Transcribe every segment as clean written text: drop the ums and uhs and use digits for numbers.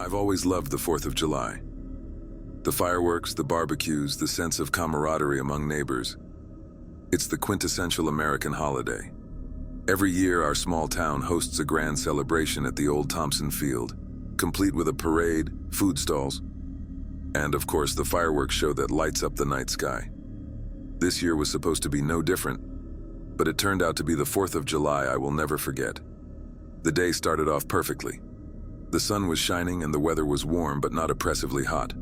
I've always loved the 4th of July. The fireworks, the barbecues, the sense of camaraderie among neighbors. It's the quintessential American holiday. Every year, our small town hosts a grand celebration at the old Thompson Field, complete with a parade, food stalls, and of course the fireworks show that lights up the night sky. This year was supposed to be no different, but it turned out to be the 4th of July I will never forget. The day started off perfectly. The sun was shining and the weather was warm but not oppressively hot.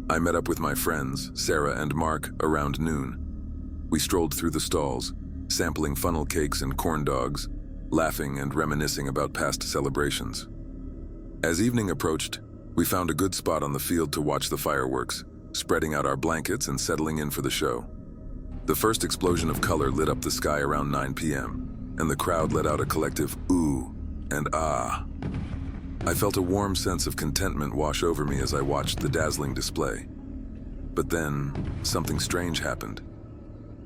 I met up with my friends, Sarah and Mark, around noon. We strolled through the stalls, sampling funnel cakes and corn dogs, laughing and reminiscing about past celebrations. As evening approached, we found a good spot on the field to watch the fireworks, spreading out our blankets and settling in for the show. The first explosion of color lit up the sky around 9 p.m., and the crowd let out a collective ooh and ah. I felt a warm sense of contentment wash over me as I watched the dazzling display. But then, something strange happened.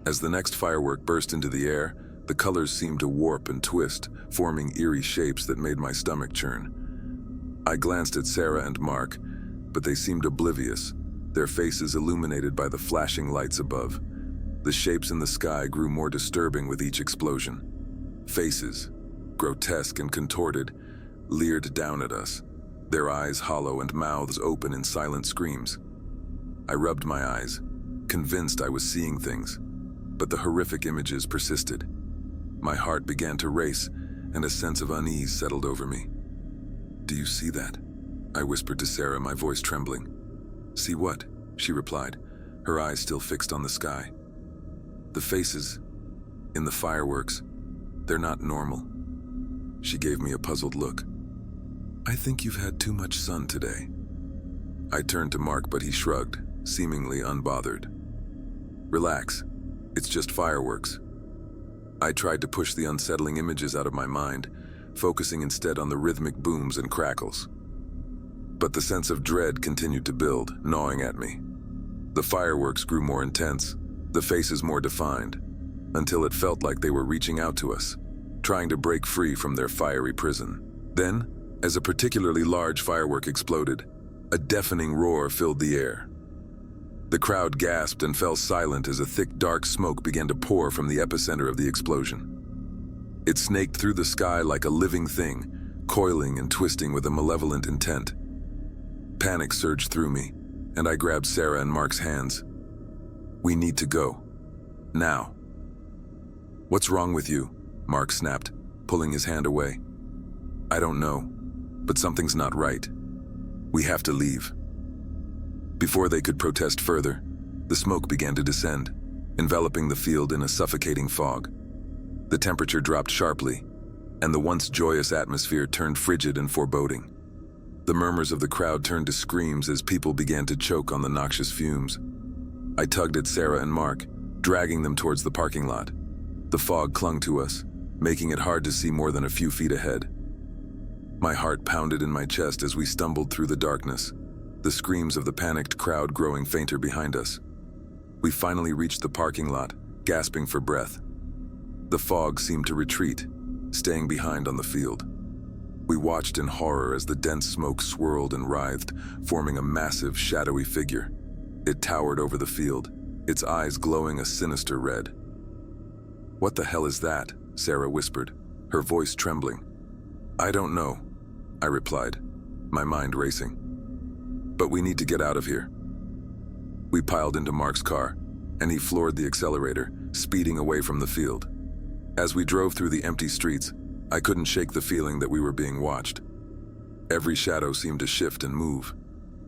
As the next firework burst into the air, the colors seemed to warp and twist, forming eerie shapes that made my stomach churn. I glanced at Sarah and Mark, but they seemed oblivious, their faces illuminated by the flashing lights above. The shapes in the sky grew more disturbing with each explosion. Faces, grotesque and contorted, leered down at us, their eyes hollow and mouths open in silent screams. I rubbed my eyes, convinced I was seeing things, but the horrific images persisted. My heart began to race, and a sense of unease settled over me. "Do you see that?" I whispered to Sarah, my voice trembling. "See what?" she replied, her eyes still fixed on the sky. "The faces in the fireworks, they're not normal." She gave me a puzzled look. "I think you've had too much sun today." I turned to Mark, but he shrugged, seemingly unbothered. "Relax, it's just fireworks." I tried to push the unsettling images out of my mind, focusing instead on the rhythmic booms and crackles. But the sense of dread continued to build, gnawing at me. The fireworks grew more intense, the faces more defined, until it felt like they were reaching out to us, trying to break free from their fiery prison. Then, as a particularly large firework exploded, a deafening roar filled the air. The crowd gasped and fell silent as a thick, dark smoke began to pour from the epicenter of the explosion. It snaked through the sky like a living thing, coiling and twisting with a malevolent intent. Panic surged through me, and I grabbed Sarah and Mark's hands. "We need to go. Now." "What's wrong with you?" Mark snapped, pulling his hand away. "I don't know, but something's not right. We have to leave." Before they could protest further, the smoke began to descend, enveloping the field in a suffocating fog. The temperature dropped sharply, and the once joyous atmosphere turned frigid and foreboding. The murmurs of the crowd turned to screams as people began to choke on the noxious fumes. I tugged at Sarah and Mark, dragging them towards the parking lot. The fog clung to us, making it hard to see more than a few feet ahead. My heart pounded in my chest as we stumbled through the darkness, the screams of the panicked crowd growing fainter behind us. We finally reached the parking lot, gasping for breath. The fog seemed to retreat, staying behind on the field. We watched in horror as the dense smoke swirled and writhed, forming a massive, shadowy figure. It towered over the field, its eyes glowing a sinister red. "What the hell is that?" Sarah whispered, her voice trembling. "I don't know," I replied, my mind racing. "But we need to get out of here." We piled into Mark's car, and he floored the accelerator, speeding away from the field. As we drove through the empty streets, I couldn't shake the feeling that we were being watched. Every shadow seemed to shift and move,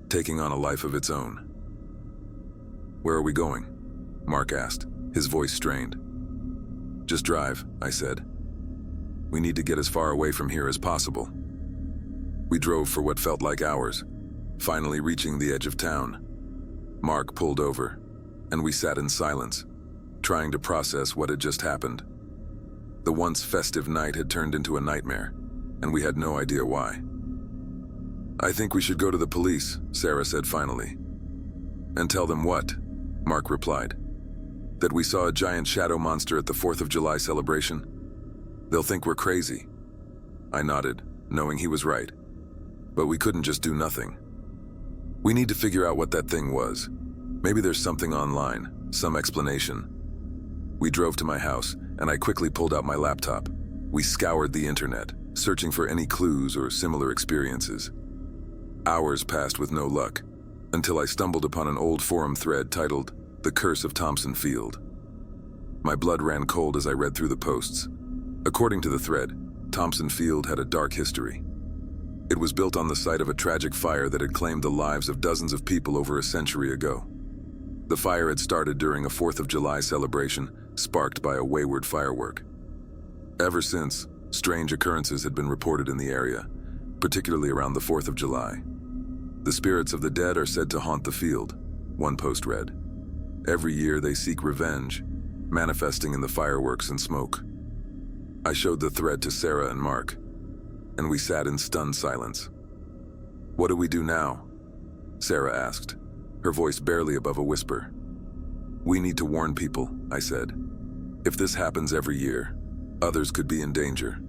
taking on a life of its own. "Where are we going?" Mark asked, his voice strained. "Just drive," I said. "We need to get as far away from here as possible." We drove for what felt like hours, finally reaching the edge of town. Mark pulled over, and we sat in silence, trying to process what had just happened. The once festive night had turned into a nightmare, and we had no idea why. "I think we should go to the police," Sarah said finally. "And tell them what?" Mark replied. "That we saw a giant shadow monster at the 4th of July celebration. They'll think we're crazy." I nodded, knowing he was right. But we couldn't just do nothing. We need to figure out what that thing was. Maybe there's something online, some explanation. We drove to my house, and I quickly pulled out my laptop. We scoured the internet, searching for any clues or similar experiences. Hours passed with no luck, until I stumbled upon an old forum thread titled, "The Curse of Thompson Field." My blood ran cold as I read through the posts. According to the thread, Thompson Field had a dark history. It was built on the site of a tragic fire that had claimed the lives of dozens of people over a century ago. The fire had started during a 4th of July celebration, sparked by a wayward firework. Ever since, strange occurrences had been reported in the area, particularly around the 4th of July. The spirits of the dead are said to haunt the field, one post read. Every year they seek revenge, manifesting in the fireworks and smoke. I showed the thread to Sarah and Mark, and we sat in stunned silence. "What do we do now?" Sarah asked, her voice barely above a whisper. "We need to warn people," I said. "If this happens every year, others could be in danger."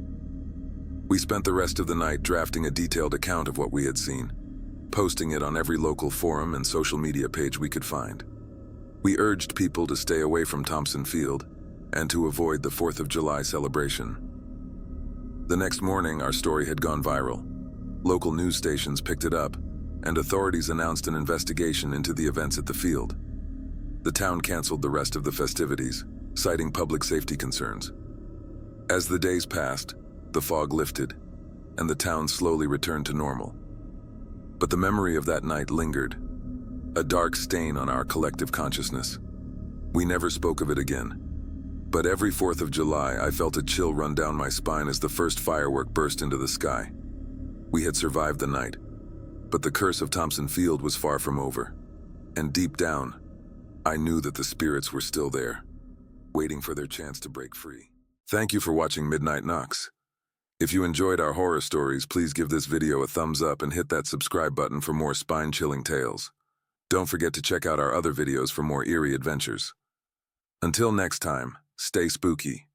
We spent the rest of the night drafting a detailed account of what we had seen, posting it on every local forum and social media page we could find. We urged people to stay away from Thompson Field and to avoid the 4th of July celebration. The next morning, our story had gone viral. Local news stations picked it up, and authorities announced an investigation into the events at the field. The town canceled the rest of the festivities, citing public safety concerns. As the days passed, the fog lifted, and the town slowly returned to normal. But the memory of that night lingered, a dark stain on our collective consciousness. We never spoke of it again. But every 4th of July, I felt a chill run down my spine as the first firework burst into the sky. We had survived the night, but the curse of Thompson Field was far from over. And deep down, I knew that the spirits were still there, waiting for their chance to break free. Thank you for watching Midnight Knocks. If you enjoyed our horror stories, please give this video a thumbs up and hit that subscribe button for more spine-chilling tales. Don't forget to check out our other videos for more eerie adventures. Until next time, stay spooky.